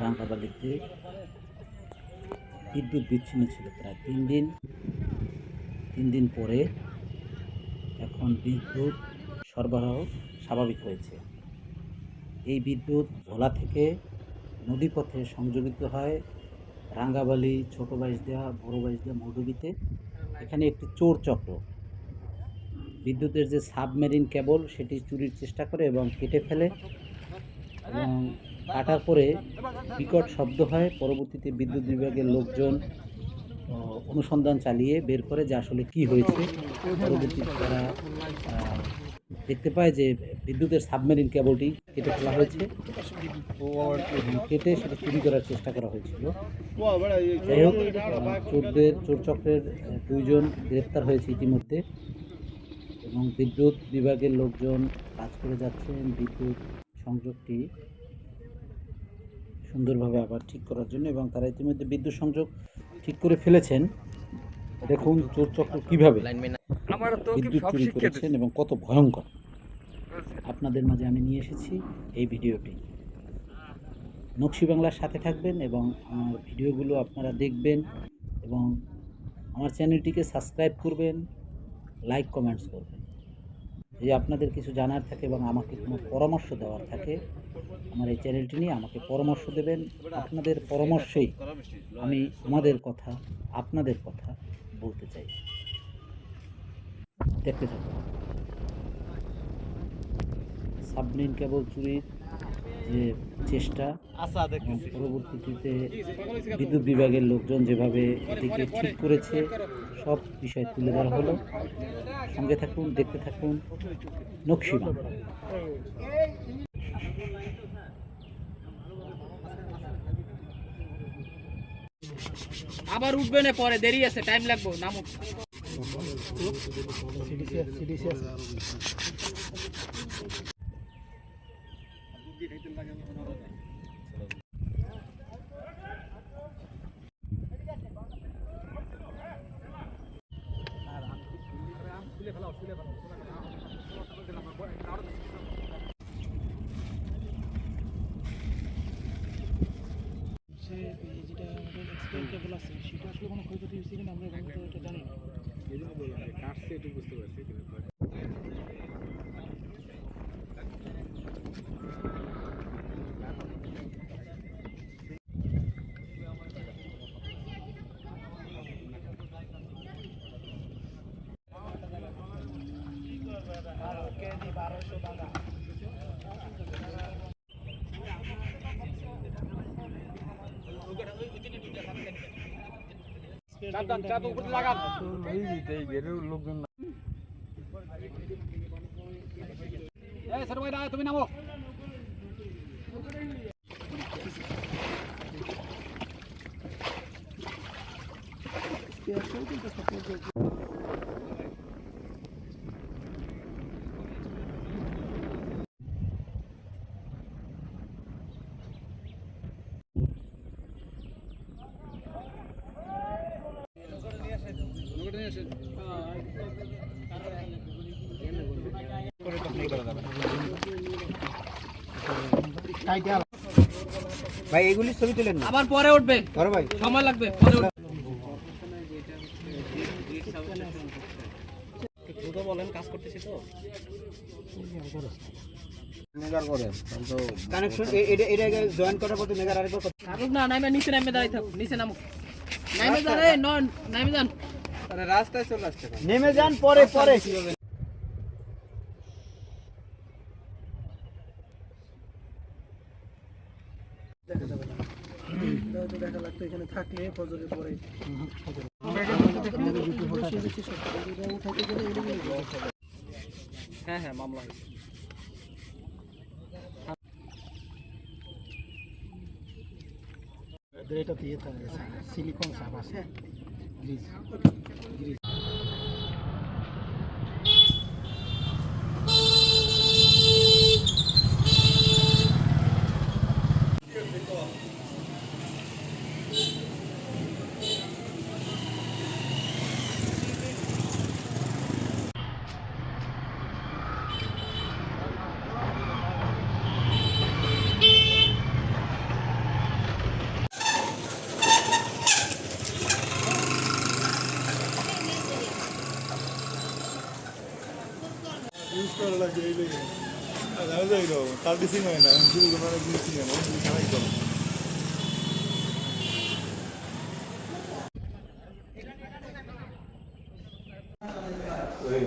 রাঙ্গাবালিতে বিদ্যুৎ বিচ্ছিন্ন ছিল প্রায় 3 দিন পরে এখন বিদ্যুৎ সরবরাহ স্বাভাবিক হয়েছে। এই বিদ্যুৎ ভোলা থেকে নদীপথে সংযোজিত হয় রাঙ্গাবালি, ছোট বাইশদিয়া, বড় বাইশদিয়া, মৌলভীতে। এখানে একটি চোর চক্র বিদ্যুতের যে সাবমেরিন কেবল সেটি চুরির চেষ্টা করে এবং কেটে ফেলে, এবং কাটার পরে বিকট শব্দ হয়। পরবর্তীতে বিদ্যুৎ বিভাগের লোকজন অনুসন্ধান চালিয়ে বের করে যে আসলে কি হয়েছে। পরবর্তীতে তারা দেখতে পায় যে বিদ্যুতের সাবমেরিন কেবলটি কেটে ফেলা হয়েছে, কেটে সেটা চুরি করার চেষ্টা করা হয়েছিল। যাই হোক, চোর চক্রের 2 জন গ্রেপ্তার হয়েছে ইতিমধ্যে, এবং বিদ্যুৎ বিভাগের লোকজন কাজ করে যাচ্ছেন বিদ্যুৎ সংযোগটি সুন্দরভাবে আবার ঠিক করার জন্য, এবং তারা ইতিমধ্যে বিদ্যুৎ সংযোগ ঠিক করে ফেলেছেন। দেখুন চোর চক্র কীভাবে বিদ্যুৎ চুরি করেছেন এবং কত ভয়ঙ্কর। আপনাদের মাঝে আমি নিয়ে এসেছি এই ভিডিওটি। নকশি বাংলার সাথে থাকবেন এবং আমার ভিডিওগুলো আপনারা দেখবেন, এবং আমার চ্যানেলটিকে সাবস্ক্রাইব করবেন, লাইক কমেন্টস করবেন। যদি আপনাদের কিছু জানার থাকে এবং আমাকে কোনো পরামর্শ দেওয়ার থাকে, আমার এই চ্যানেলটি নিয়ে আমাকে পরামর্শ দেবেন। আপনাদের পরামর্শেই আমি আমাদের কথা, আপনাদের কথা বলতে চাই। দেখতে থাকুন। সাবমেরিন কেবল চুরির যে চেষ্টা, পরবর্তীতে বিদ্যুৎ বিভাগের লোকজন যেভাবে এটিকে ঠিক করেছে, সব বিষয় তুলে ধরা হলো। সঙ্গে থাকুন, দেখতে থাকুন নকশি বাংলা। আবার উঠবে না, পরে দেরি আছে, টাইম লাগবে, নামুক। যেটা আমাদের এক্সপ্লেন কেবল আছে সেটা আসলে কোনো ক্ষয়ক্ষতি হয়েছে কিনা আমরা এখন তো এটা জানি না। এই জন্য বললাম কাটছে, একটু বুঝতে পারছি। তুমি নামো। ভাই এগুলি ছবি তুলেন না, আবার পরে উঠবে, ধরো ভাই, সময় লাগবে, পরে উঠবে। বলেন, কাজ করতেছি তো কানেকশন এটা জয়েন করার পর মেগার আরেকবার থাকুক না, নামে নিচে নামে দাঁড়াই থাকুক, নিচে নামুক, নামে দাঁড়ায় নন, নামে যান, রাস্তায় চলে আসছে, নেমে যান, পরে পরে দেখা লাগতো এখানে থাকলে ফজরে পরে হ্যাঁ হ্যাঁ মামলা হয়েছে। এটা দিয়ে সিলিকন সাপ আছে, গ্রিজ গ্রিজ লাগছে এই লেগে আমি যাই গো তার ডিসিং হয় না শুরু করে অনেক ডিসিং হয় না খারাই তো ওই